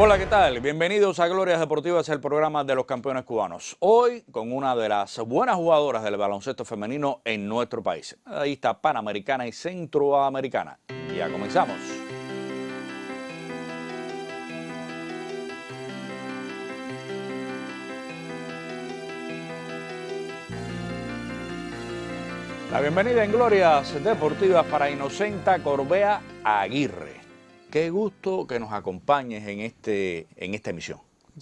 Hola, ¿qué tal? Bienvenidos a Glorias Deportivas, el programa de los campeones cubanos. Hoy con una de las buenas jugadoras del baloncesto femenino en nuestro país. Ahí está panamericana y centroamericana. Ya comenzamos. La bienvenida en Glorias Deportivas para Inocenta Corbea Aguirre. Qué gusto que nos acompañes en esta emisión.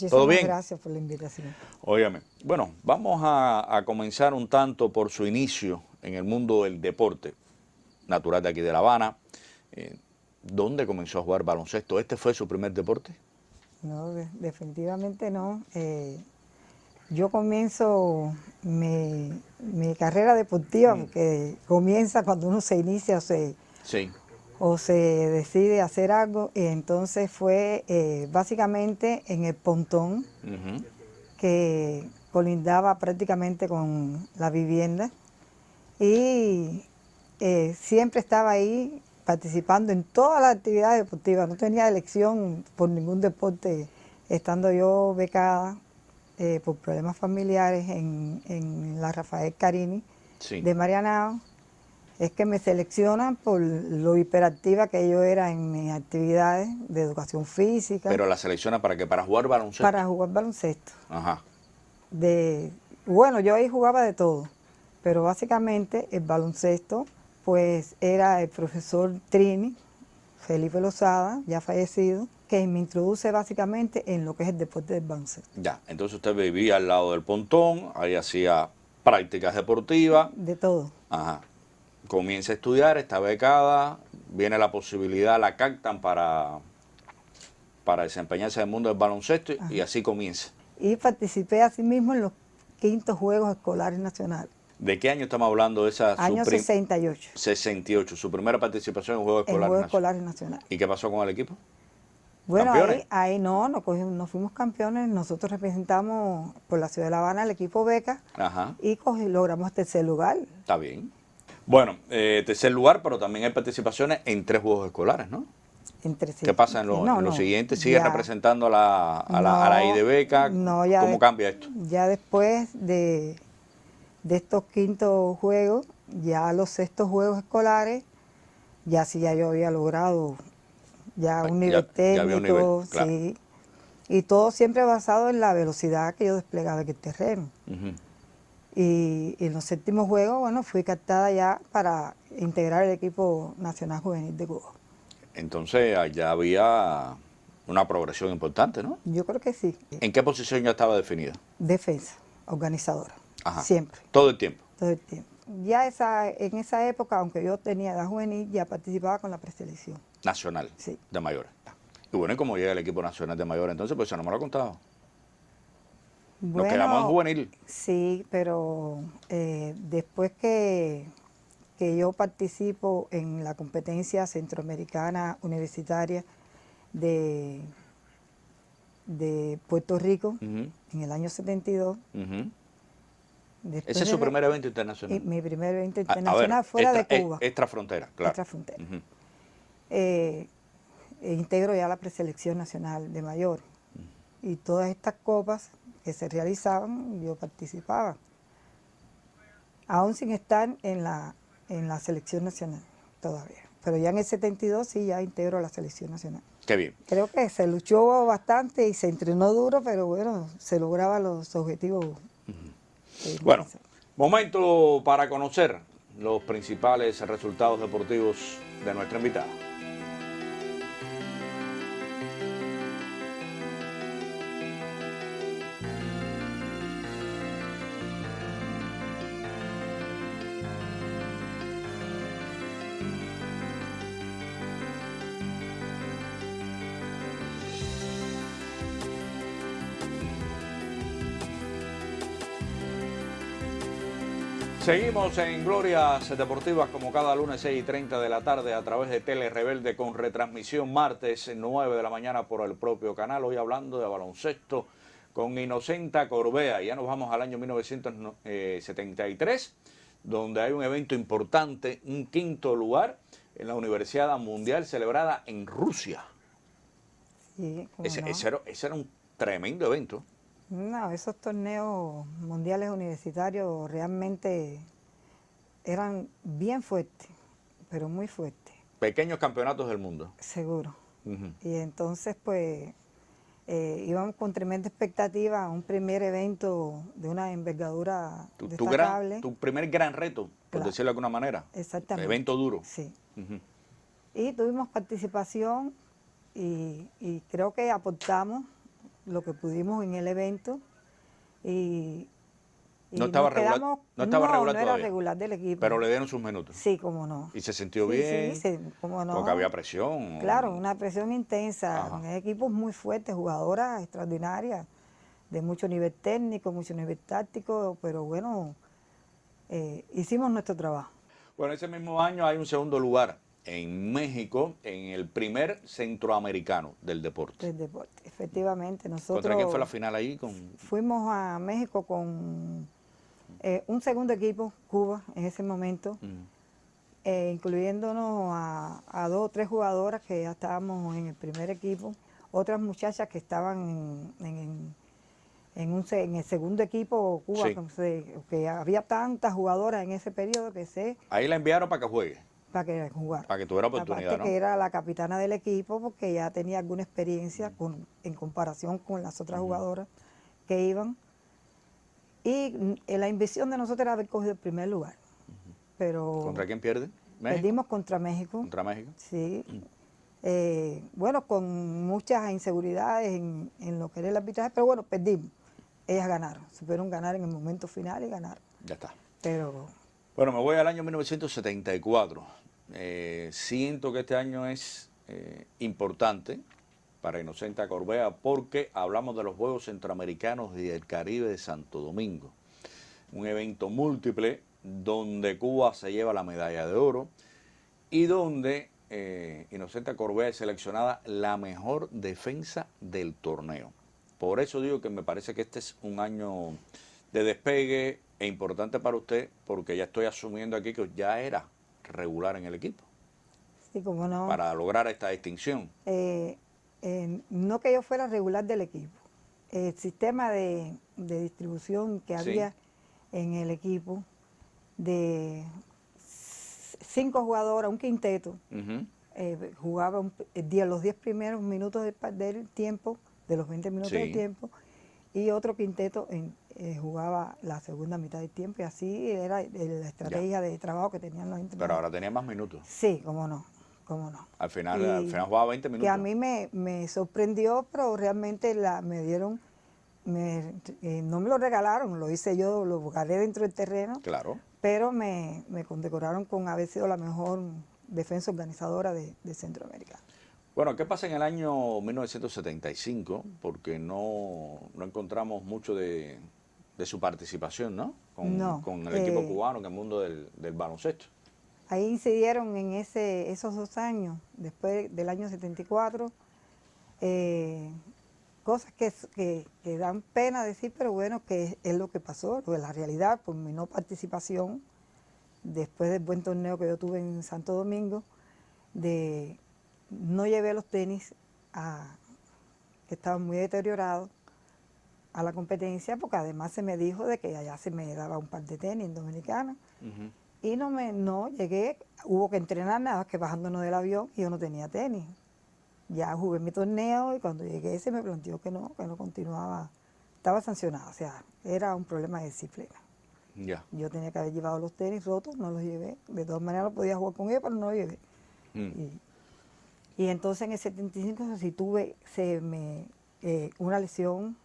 ¿Todo bien? Gracias por la invitación. Óigame, bueno, vamos a comenzar un tanto por su inicio en el mundo del deporte, natural de aquí de La Habana. ¿Dónde comenzó a jugar baloncesto? ¿Este fue su primer deporte? No, definitivamente no. Yo comienzo mi carrera deportiva porque comienza cuando uno se inicia o se decide hacer algo, y entonces fue básicamente en el Pontón, que colindaba prácticamente con la vivienda, y siempre estaba ahí participando en todas las actividades deportivas. No tenía elección por ningún deporte, estando yo becada por problemas familiares en la Rafael Carini de Marianao. Es que me seleccionan por lo hiperactiva que yo era en mis actividades de educación física. ¿Pero la selecciona para qué? ¿Para jugar baloncesto? Para jugar baloncesto. Ajá. Bueno, yo ahí jugaba de todo, pero básicamente el baloncesto, pues era el profesor Trini, Felipe Lozada, ya fallecido, que me introduce básicamente en lo que es el deporte del baloncesto. Ya, entonces usted vivía al lado del Pontón, ahí hacía prácticas deportivas. De todo. Ajá. Comienza a estudiar, está becada, viene la posibilidad, la captan para desempeñarse en el mundo del baloncesto. Ajá. Y así comienza. Y participé asimismo en los 5º Juegos Escolares Nacionales. ¿De qué año estamos hablando? Año 68. 68, su primera participación en Juegos Escolares Nacionales. ¿Y qué pasó con el equipo? Bueno, ahí no fuimos campeones. Nosotros representamos por la ciudad de La Habana el equipo beca. Ajá. Y logramos tercer lugar. Está bien. Bueno, tercer lugar, pero también hay participaciones en 3 Juegos Escolares, ¿no? ¿Qué pasa en los siguientes? ¿Sigue representando a la IDBECA? No, ¿Cómo cambia esto? Ya después de estos 5º juegos, ya los 6º Juegos Escolares, ya yo había logrado un nivel técnico, claro. Sí. Y todo siempre basado en la velocidad que yo desplegaba en el terreno. Y en los 7º juegos, bueno, fui captada ya para integrar el equipo nacional juvenil de Cuba. Entonces, allá había una progresión importante, ¿no? Yo creo que sí. ¿En qué posición ya estaba definida? Defensa, organizadora. Ajá. Siempre. ¿Todo el tiempo? Todo el tiempo. Ya en esa época, aunque yo tenía edad juvenil, ya participaba con la preselección. Nacional, sí, de mayores. Y bueno, ¿y cómo llega el equipo nacional de mayores? Entonces, pues eso no me lo ha contado. Bueno, nos quedamos en juvenil. Sí, pero después que yo participo en la competencia centroamericana universitaria de Puerto Rico, en el año 72. ¿Ese es su primer evento internacional? Mi primer evento internacional fuera de Cuba. Extrafrontera, claro. Extrafrontera. Integro ya la preselección nacional de mayores. Y todas estas copas que se realizaban, yo participaba. Aún sin estar en la selección nacional todavía. Pero ya en el 72 sí ya integro la selección nacional. Qué bien. Creo que se luchó bastante y se entrenó duro, pero bueno, se lograban los objetivos. Bueno, momento para conocer los principales resultados deportivos de nuestra invitada. Seguimos en Glorias Deportivas como cada lunes 6:30 de la tarde a través de Tele Rebelde con retransmisión martes 9 de la mañana por el propio canal. Hoy hablando de baloncesto con Inocenta Corbea. Ya nos vamos al año 1973, donde hay un evento importante, un 5º lugar en la Universidad Mundial celebrada en Rusia. Sí, cómo Ese, no. ese era un tremendo evento. No, esos torneos mundiales universitarios realmente eran bien fuertes, pero muy fuertes, Pequeños campeonatos del mundo. seguro. Ujú. Y entonces, pues, íbamos con tremenda expectativa a un primer evento de una envergadura destacable. Tu primer gran reto, por Claro. decirlo de alguna manera. Exactamente. Evento duro. Sí. Ujú. Y tuvimos participación y creo que aportamos lo que pudimos en el evento y No estaba nos regular, quedamos, no estaba regular no era todavía, regular del equipo. pero le dieron sus minutos. Sí, cómo no. Y se sintió Sí, bien, sí, cómo no. porque había presión. Claro, una presión intensa, Ajá. equipos muy fuertes, jugadoras extraordinarias, de mucho nivel técnico, mucho nivel táctico, pero bueno, hicimos nuestro trabajo. Bueno, ese mismo año hay un segundo lugar en México, en el primer centroamericano del deporte. Del deporte. Efectivamente, ¿Contra nosotros quién fue la final ahí? fuimos a México con un segundo equipo, Cuba, en ese momento, incluyéndonos a 2 o 3 jugadoras que ya estábamos en el primer equipo, otras muchachas que estaban en el segundo equipo Cuba, Sí. que había tantas jugadoras en ese periodo que Ahí la enviaron para que juegue, para que jugara. para que tuviera oportunidad, Aparte ¿no? que era la capitana del equipo porque ya tenía alguna experiencia en comparación con las otras jugadoras que iban. Y la ambición de nosotros era haber cogido el primer lugar. Pero ¿Contra quién pierde? ¿México? perdimos contra México. ¿Contra México? Sí. Bueno, con muchas inseguridades en lo que era el arbitraje, pero bueno, perdimos. Ellas ganaron, supieron ganar en el momento final y ganaron. Ya está. Pero Bueno, me voy al año 1974. Siento que este año es importante para Inocenta Corbea porque hablamos de los Juegos Centroamericanos y del Caribe de Santo Domingo. Un evento múltiple donde Cuba se lleva la medalla de oro y donde Inocenta Corbea es seleccionada la mejor defensa del torneo. Por eso digo que me parece que este es un año de despegue e importante para usted porque ya estoy asumiendo aquí que ya era regular en el equipo sí, como no. para lograr esta distinción. No que yo fuera regular del equipo. El sistema de distribución que Sí. había en el equipo de 5 jugadoras, un quinteto, Ujú. jugaba los 10 primeros minutos del tiempo, de los 20 minutos Sí. del tiempo, y otro quinteto jugaba la segunda mitad del tiempo, y así era la estrategia de trabajo que tenían los entrenadores. Pero ahora tenía más minutos. Sí, cómo no, cómo no. Al final jugaba 20 minutos. Que a mí me sorprendió, pero realmente me dieron, no me lo regalaron, lo hice yo, lo buscaré dentro del terreno, Claro. pero me condecoraron con haber sido la mejor defensa organizadora de Centroamérica. Bueno, ¿qué pasa en el año 1975? Porque no encontramos mucho de su participación, ¿no? Con el equipo cubano en el mundo del baloncesto. Ahí incidieron en esos 2 años, después del año 74, cosas que dan pena decir, pero bueno, que es lo que pasó, lo de la realidad, por mi no participación, después del buen torneo que yo tuve en Santo Domingo, no llevé los tenis que estaban muy deteriorados a la competencia, porque además se me dijo de que allá se me daba un par de tenis en Dominicana. Ujú. Y no llegué, hubo que entrenar nada, que bajándonos del avión y yo no tenía tenis. Ya jugué mi torneo y cuando llegué se me planteó que no continuaba, estaba sancionado, o sea, era un problema de disciplina. Ya. Yo tenía que haber llevado los tenis rotos, no los llevé, de todas maneras no podía jugar con ellos, pero no los llevé. Y entonces en el 75 sí tuve una lesión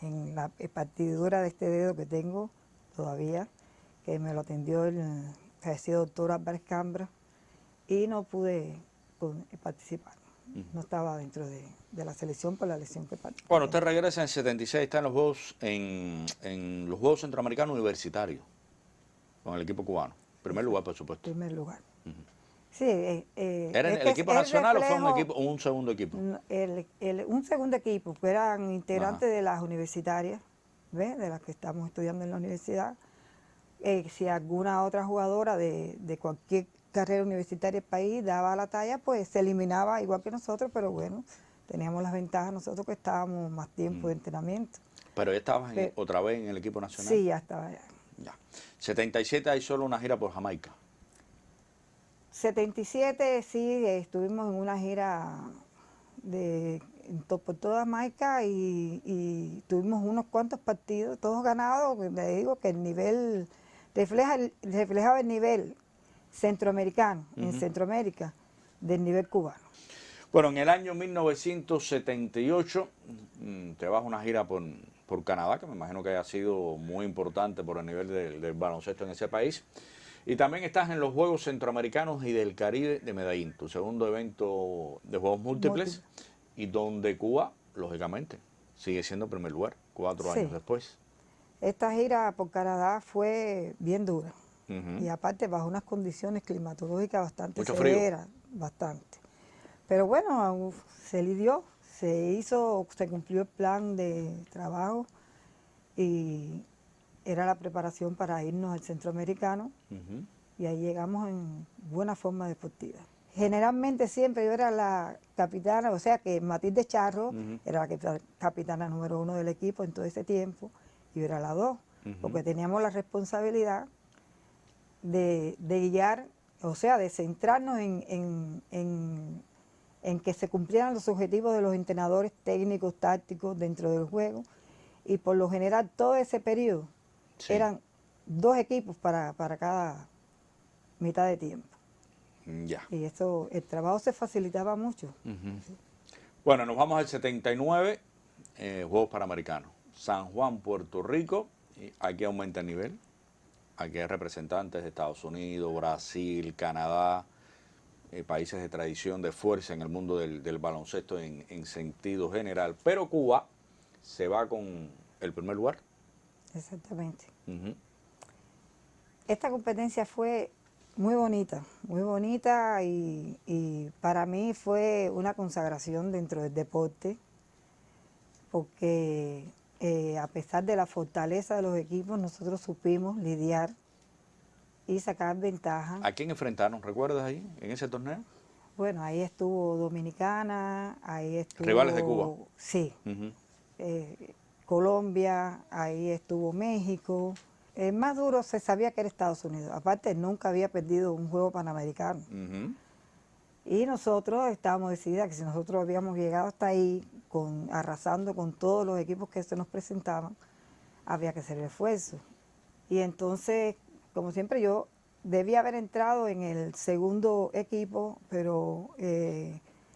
en la partidura de este dedo que tengo todavía, que me lo atendió el fallecido doctor Álvarez Cambra, y no pude participar. No estaba dentro de la selección por la lesión que participé. Bueno, usted regresa en 76, está en los Juegos, en los Juegos Centroamericanos Universitarios, con el equipo cubano. Primer lugar, por supuesto. Primer lugar. Sí, ¿Era el equipo nacional o fue un segundo equipo? Un segundo equipo, que eran integrantes de las universitarias, ¿ves? De las que estamos estudiando en la universidad. Si alguna otra jugadora de cualquier carrera universitaria del país daba la talla, pues se eliminaba igual que nosotros, pero bueno, teníamos las ventajas nosotros que estábamos más tiempo de entrenamiento. Pero ya estabas otra vez en el equipo nacional. Sí, ya estaba allá. Ya. 77 hay solo una gira por Jamaica. 77 sí, estuvimos en una gira por toda Jamaica y tuvimos unos cuantos partidos, todos ganados. Le digo que el nivel reflejaba el nivel centroamericano, en Centroamérica, del nivel cubano. Bueno, en el año 1978 te vas a una gira por Canadá, que me imagino que haya sido muy importante por el nivel del baloncesto en ese país. Y también estás en los Juegos Centroamericanos y del Caribe de Medellín, tu segundo evento de Juegos Múltiples, y donde Cuba, lógicamente, sigue siendo primer lugar, 4 años después. Esta gira por Canadá fue bien dura, y aparte bajo unas condiciones climatológicas bastante severas, bastante. Pero bueno, se lidió, se cumplió el plan de trabajo y era la preparación para irnos al centroamericano y ahí llegamos en buena forma deportiva. Generalmente siempre yo era la capitana, o sea que Matilde Charro era la capitana número 1 del equipo en todo ese tiempo y yo era la 2, porque teníamos la responsabilidad de guiar, o sea, de centrarnos en que se cumplieran los objetivos de los entrenadores técnicos, tácticos dentro del juego, y por lo general todo ese periodo eran 2 equipos para cada mitad de tiempo. Ya. Y eso, el trabajo se facilitaba mucho. Bueno, nos vamos al 79, Juegos Panamericanos. San Juan, Puerto Rico, y aquí aumenta el nivel. Aquí hay representantes de Estados Unidos, Brasil, Canadá, países de tradición, de fuerza en el mundo del baloncesto en sentido general. Pero Cuba se va con el primer lugar. Exactamente. Esta competencia fue muy bonita y para mí fue una consagración dentro del deporte, porque a pesar de la fortaleza de los equipos, nosotros supimos lidiar y sacar ventaja. ¿A quién enfrentaron? ¿Recuerdas ahí, en ese torneo? Bueno, ahí estuvo Dominicana, ahí estuvo... ¿Rivales de Cuba? Sí. Colombia, ahí estuvo México. El más duro se sabía que era Estados Unidos. Aparte, nunca había perdido un juego panamericano. Y nosotros estábamos decididas que si nosotros habíamos llegado hasta ahí, arrasando con todos los equipos que se nos presentaban, había que hacer el esfuerzo. Y entonces, como siempre, yo debía haber entrado en el segundo equipo, pero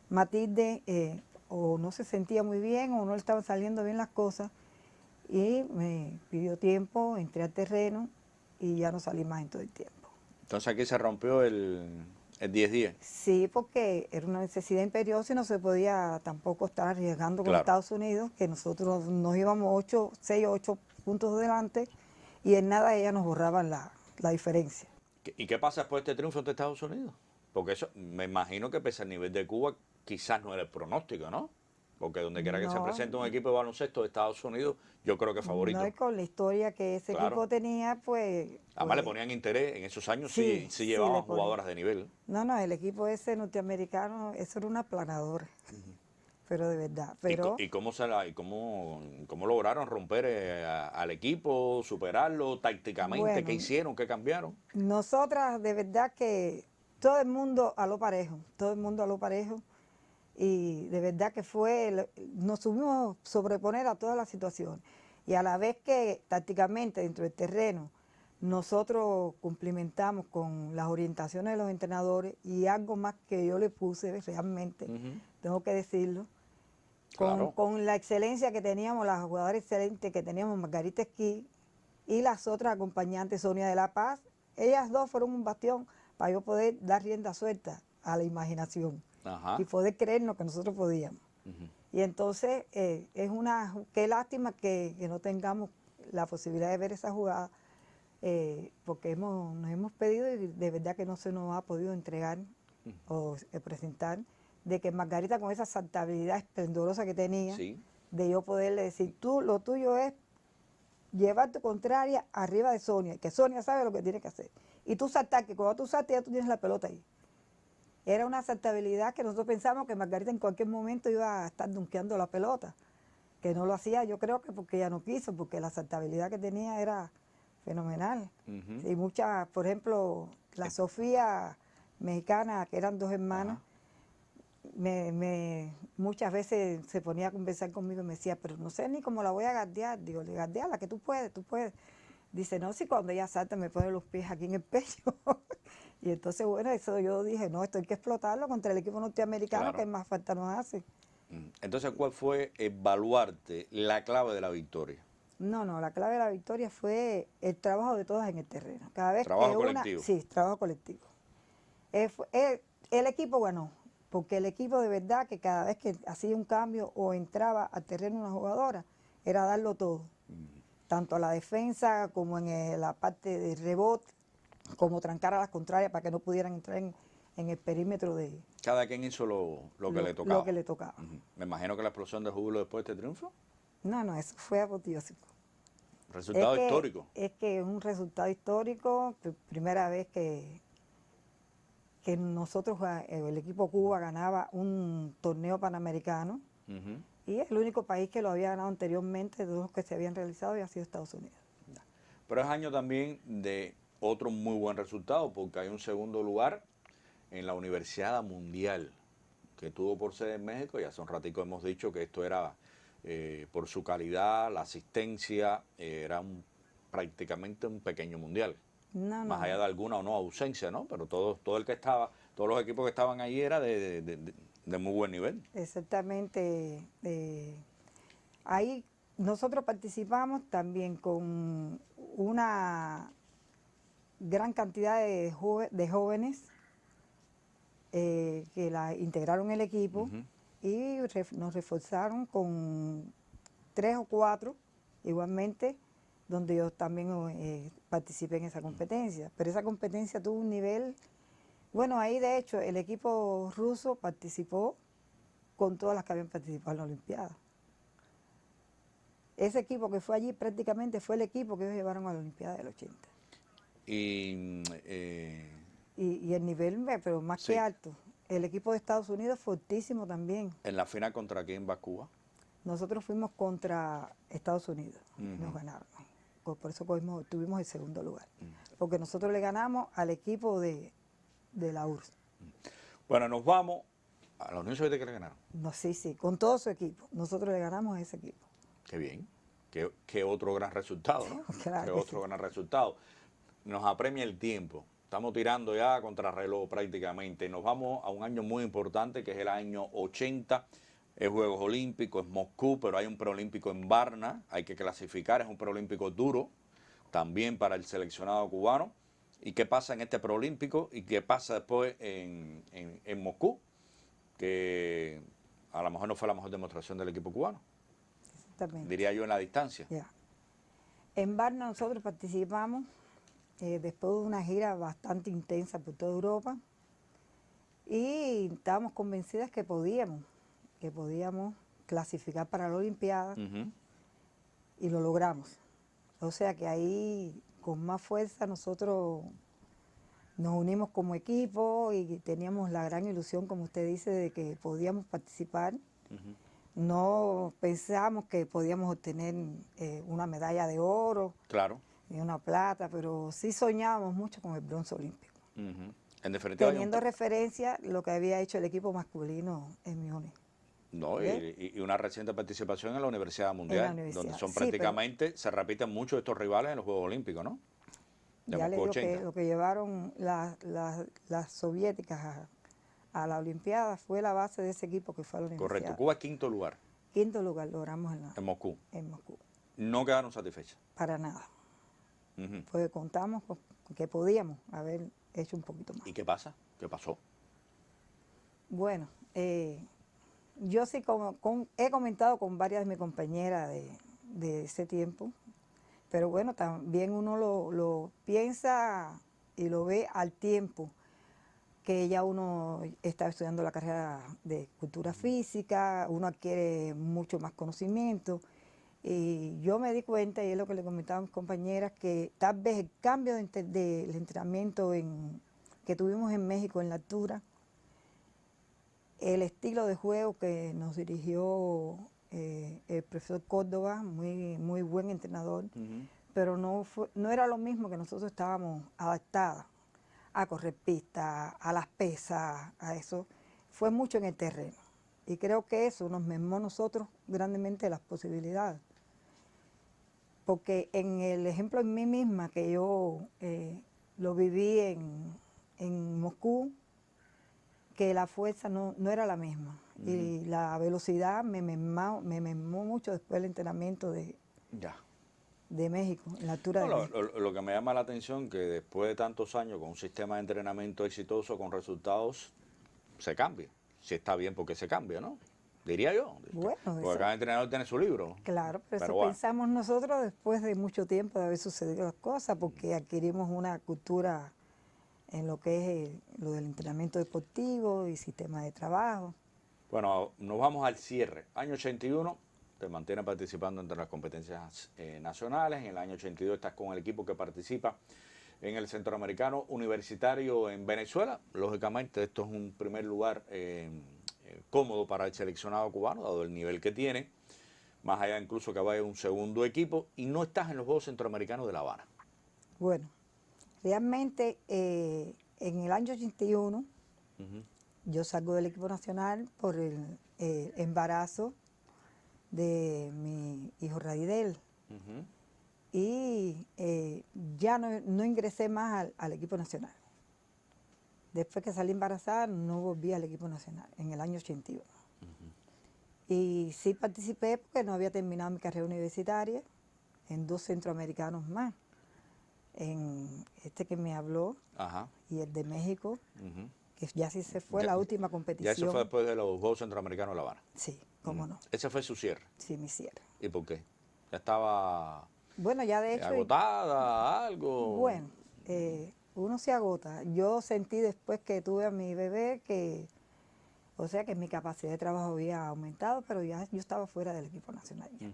Matilde o no se sentía muy bien o no le estaban saliendo bien las cosas y me pidió tiempo, entré al terreno y ya no salí más en todo el tiempo. Entonces aquí se rompió el 10-10. Sí, porque era una necesidad imperiosa y no se podía tampoco estar arriesgando con Estados Unidos, que nosotros nos íbamos 6 o 8 puntos delante y en nada ellas nos borraban la diferencia. ¿Y qué pasa después de este triunfo ante Estados Unidos? Porque eso, me imagino que pese al nivel de Cuba, quizás no era el pronóstico, ¿no? Porque donde quiera que se presente un equipo de baloncesto de Estados Unidos, yo creo que es favorito. No, y con la historia que ese equipo tenía, pues... Además le ponían interés, en esos años sí llevaban jugadoras de nivel. No, el equipo ese norteamericano, eso era una aplanadora. Pero de verdad. Pero... ¿Y cómo lograron romper al equipo, superarlo tácticamente? Bueno, ¿qué hicieron? ¿Qué cambiaron? Nosotras, de verdad que todo el mundo a lo parejo, y de verdad que nos supimos sobreponer a todas las situaciones. Y a la vez que tácticamente dentro del terreno nosotros cumplimentamos con las orientaciones de los entrenadores y algo más que yo le puse realmente, tengo que decirlo, con la excelencia que teníamos, las jugadoras excelentes que teníamos, Margarita Esquí y las otras acompañantes, Sonia de la Paz, ellas dos fueron un bastión para yo poder dar rienda suelta a la imaginación y poder creernos que nosotros podíamos. Y entonces qué lástima que no tengamos la posibilidad de ver esa jugada, porque nos hemos pedido y de verdad que no se nos ha podido entregar o presentar, de que Margarita con esa saltabilidad esplendorosa que tenía, de yo poderle decir, lo tuyo es llevar tu contraria arriba de Sonia, que Sonia sabe lo que tiene que hacer. Y tú saltar, que cuando tú saltes ya tú tienes la pelota ahí. era una aceptabilidad que nosotros pensamos que Margarita en cualquier momento iba a estar dunkeando la pelota, que no lo hacía, yo creo que porque ella no quiso, porque la aceptabilidad que tenía era fenomenal. Y muchas, por ejemplo, la Sofía mexicana, que eran dos hermanas, muchas veces se ponía a conversar conmigo y me decía, pero no sé ni cómo la voy a guardear. Digo, le guardeala, que tú puedes, tú puedes. Dice, no, si cuando ella salta me pone los pies aquí en el pecho. Y entonces, bueno, eso yo dije, no, esto hay que explotarlo contra el equipo norteamericano, que más falta nos hace. Entonces, ¿cuál fue el baluarte, la clave de la victoria? No, la clave de la victoria fue el trabajo de todas en el terreno. Cada vez ¿Trabajo que colectivo? Sí, trabajo colectivo. El equipo ganó, porque el equipo de verdad que cada vez que hacía un cambio o entraba al terreno una jugadora, era darlo todo. Tanto a la defensa como en la parte de rebote, como trancar a las contrarias para que no pudieran entrar en el perímetro de... Cada quien hizo lo que le tocaba. Lo que le tocaba. Me imagino que la explosión de júbilo después de este triunfo. No, eso fue apoteósico. Resultado histórico. Es que es un resultado histórico, primera vez que nosotros, el equipo Cuba ganaba un torneo panamericano, y el único país que lo había ganado anteriormente de los que se habían realizado había sido Estados Unidos. Pero es año también de otro muy buen resultado, porque hay un segundo lugar en la Universidad Mundial, que tuvo por sede en México, y hace un ratico hemos dicho que esto era por su calidad, la asistencia, era prácticamente un pequeño mundial. Más allá de alguna o no ausencia, ¿no? Pero todo el que estaba, todos los equipos que estaban ahí era de muy buen nivel. Exactamente. Ahí nosotros participamos también con una gran cantidad de jóvenes que la integraron el equipo y nos reforzaron con 3 o 4 igualmente, donde yo también participé en esa competencia. Pero esa competencia tuvo un nivel, bueno, ahí de hecho el equipo ruso participó con todas las que habían participado en la Olimpiada. Ese equipo que fue allí prácticamente fue el equipo que ellos llevaron a la Olimpiada del 80. Y el nivel, pero más que alto. El equipo de Estados Unidos fortísimo también. ¿En la final contra quién va Cuba? Nosotros fuimos contra Estados Unidos, nos ganaron. Por eso tuvimos el segundo lugar. Porque nosotros le ganamos al equipo de la URSS. Bueno, nos vamos a la Unión Soviética que le ganaron. No, sí, con todo su equipo. Nosotros le ganamos a ese equipo. Qué bien. Qué otro gran resultado, ¿no? Claro qué otro gran resultado. Nos apremia el tiempo. Estamos tirando ya contra reloj prácticamente. Nos vamos a un año muy importante que es el año 80. Es Juegos Olímpicos, es Moscú, pero hay un preolímpico en Varna. Hay que clasificar, es un preolímpico duro también para el seleccionado cubano. ¿Y qué pasa en este preolímpico? ¿Y qué pasa después en Moscú? Que a lo mejor no fue la mejor demostración del equipo cubano. Exactamente. Diría yo en la distancia. Ya. En Varna nosotros participamos después de una gira bastante intensa por toda Europa y estábamos convencidas que podíamos clasificar para la Olimpiada y lo logramos. O sea que ahí con más fuerza nosotros nos unimos como equipo y teníamos la gran ilusión, como usted dice, de que podíamos participar. No pensábamos que podíamos obtener una medalla de oro, claro, ni una plata, pero sí soñábamos mucho con el bronce olímpico. En definitiva, teniendo referencia lo que había hecho el equipo masculino en Múnich. No, y una reciente participación en la Universidad Mundial, donde son prácticamente, se repiten mucho estos rivales en los Juegos Olímpicos, ¿no? Ya le digo que lo que llevaron las soviéticas a la Olimpiada fue la base de ese equipo que fue a la Universidad. Correcto, Cuba es quinto lugar. Quinto lugar logramos en Moscú. En Moscú. No quedaron satisfechas. Para nada. Porque contamos con que podíamos haber hecho un poquito más. ¿Y qué pasa? ¿Qué pasó? Bueno, yo sí he comentado con varias de mis compañeras de ese tiempo, pero bueno, también uno lo piensa y lo ve al tiempo que ya uno está estudiando la carrera de cultura física, uno adquiere mucho más conocimiento. Y yo me di cuenta, y es lo que le comentaba a mis compañeras, que tal vez el cambio del entrenamiento que tuvimos en México en la altura el estilo de juego que nos dirigió el profesor Córdoba, muy buen entrenador, pero no era lo mismo que nosotros estábamos adaptados a correr pista, a las pesas, a eso. Fue mucho en el terreno. Y creo que eso nos mermó a nosotros grandemente las posibilidades. Porque en el ejemplo en mí misma, que yo lo viví en Moscú, que la fuerza no era la misma. Y la velocidad me mermó mucho después del entrenamiento de México, en la altura de México. Lo que me llama la atención que después de tantos años con un sistema de entrenamiento exitoso, con resultados, se cambia. Si está bien, porque se cambia, ¿no? Diría yo. Bueno, porque cada entrenador tiene su libro. Claro, pero eso pensamos nosotros después de mucho tiempo de haber sucedido las cosas, porque adquirimos una cultura en lo que es lo del entrenamiento deportivo y sistema de trabajo. Bueno, nos vamos al cierre. Año 81, te mantienes participando entre las competencias nacionales. En el año 82 estás con el equipo que participa en el Centroamericano Universitario en Venezuela. Lógicamente, esto es un primer lugar cómodo para el seleccionado cubano, dado el nivel que tiene, más allá incluso que vaya un segundo equipo, y no estás en los Juegos Centroamericanos de La Habana. Bueno, realmente en el año 81 yo salgo del equipo nacional por el embarazo de mi hijo Raidel. Y ya no ingresé más al equipo nacional. Después que salí embarazada, no volví al equipo nacional, en el año 81. Y sí participé porque no había terminado mi carrera universitaria en 2 centroamericanos más. En este que me habló y el de México, que ya sí se fue la última competición. Ya eso fue después de los Juegos Centroamericanos de La Habana. Sí, cómo no. ¿Ese fue su cierre? Sí, mi cierre. ¿Y por qué? ¿Ya estaba bueno, ya de hecho, agotada, algo? Bueno, uno se agota. Yo sentí después que tuve a mi bebé que, o sea, que mi capacidad de trabajo había aumentado, pero ya yo estaba fuera del equipo nacional ya.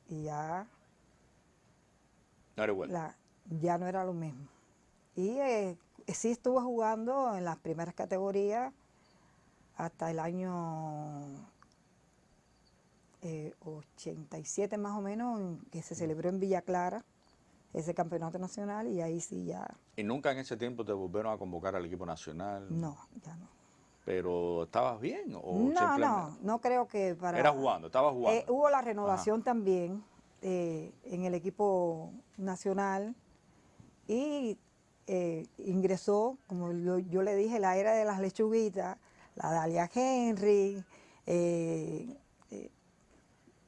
Y ya no era igual. Ya no era lo mismo. Y sí estuve jugando en las primeras categorías hasta el año 87 más o menos, que se celebró en Villa Clara ese campeonato nacional, y ahí sí ya. ¿Y nunca en ese tiempo te volvieron a convocar al equipo nacional? No, ya no. ¿Pero estabas bien? ¿O no creo que para... ¿Era jugando? ¿Estabas jugando? Hubo la renovación también en el equipo nacional, y ingresó, como yo le dije, la era de las lechuguitas, la Dalia Henry,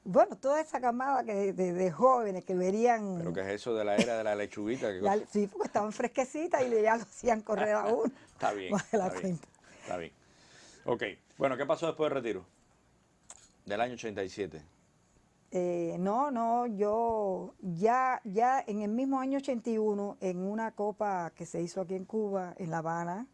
bueno, toda esa camada de jóvenes que verían... ¿Pero qué es eso de la era de la lechuguita? Sí, porque estaban fresquecitas y ya lo hacían correr a uno. Está bien, está bien. Ok, bueno, ¿qué pasó después del retiro? Del año 87. Yo ya en el mismo año 81, en una copa que se hizo aquí en Cuba, en La Habana,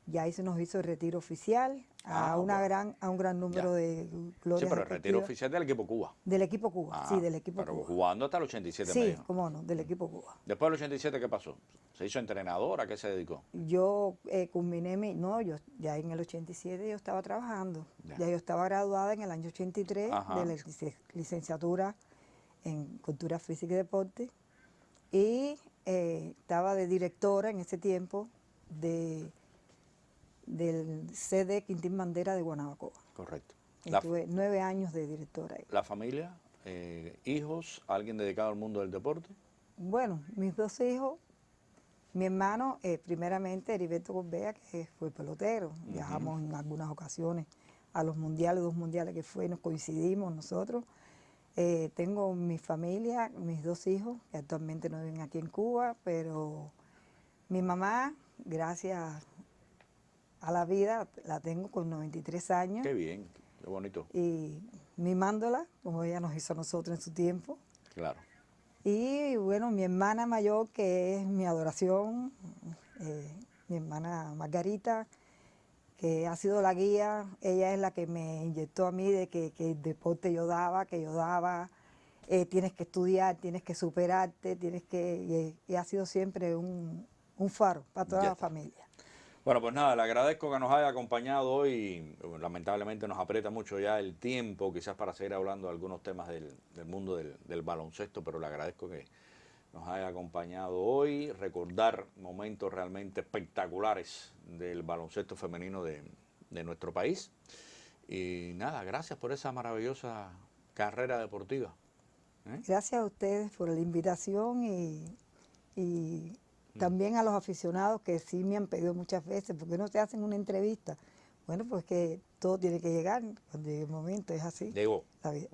ya ahí se nos hizo el retiro oficial a un gran número de glorias. Sí, pero el retiro oficial del equipo Cuba. Del equipo Cuba, sí, del equipo pero Cuba. Jugando hasta el 87. Sí, cómo no, del equipo Cuba. Después del 87, ¿qué pasó? ¿Se hizo entrenador? ¿A qué se dedicó? Yo culminé yo ya en el 87 yo estaba trabajando. Ya yo estaba graduada en el año 83 de la licenciatura en Cultura Física y Deporte, y estaba de directora en ese tiempo del CD Quintín Bandera de Guanabacoa. Correcto. Estuve 9 años de directora ahí. ¿La familia? ¿Hijos? ¿Alguien dedicado al mundo del deporte? Bueno, mis 2 hijos, mi hermano, primeramente Heriberto Gorbea, que fue pelotero. Viajamos en algunas ocasiones a los mundiales, 2 mundiales que fue, nos coincidimos nosotros. Tengo mi familia, mis 2 hijos, que actualmente no viven aquí en Cuba, pero mi mamá, gracias a la vida, la tengo con 93 años. Qué bien, qué bonito. Y mimándola, como ella nos hizo a nosotros en su tiempo. Claro. Y bueno, mi hermana mayor, que es mi adoración, mi hermana Margarita, que ha sido la guía. Ella es la que me inyectó a mí de que el deporte yo daba, tienes que estudiar, tienes que superarte, y ha sido siempre un faro para toda la familia. Bueno, pues nada, le agradezco que nos haya acompañado hoy. Lamentablemente nos aprieta mucho ya el tiempo, quizás para seguir hablando de algunos temas del mundo del baloncesto, pero le agradezco que nos haya acompañado hoy, recordar momentos realmente espectaculares del baloncesto femenino de nuestro país. Y nada, gracias por esa maravillosa carrera deportiva. Gracias a ustedes por la invitación y también a los aficionados que sí me han pedido muchas veces, porque no te hacen una entrevista. Bueno, pues que todo tiene que llegar cuando llegue el momento, es así. Llegó.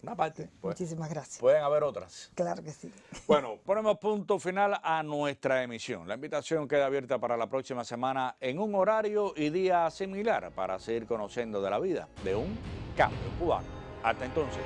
Una parte. Pues, muchísimas gracias. Pueden haber otras. Claro que sí. Bueno, ponemos punto final a nuestra emisión. La invitación queda abierta para la próxima semana en un horario y día similar para seguir conociendo de la vida de un cambio cubano. Hasta entonces.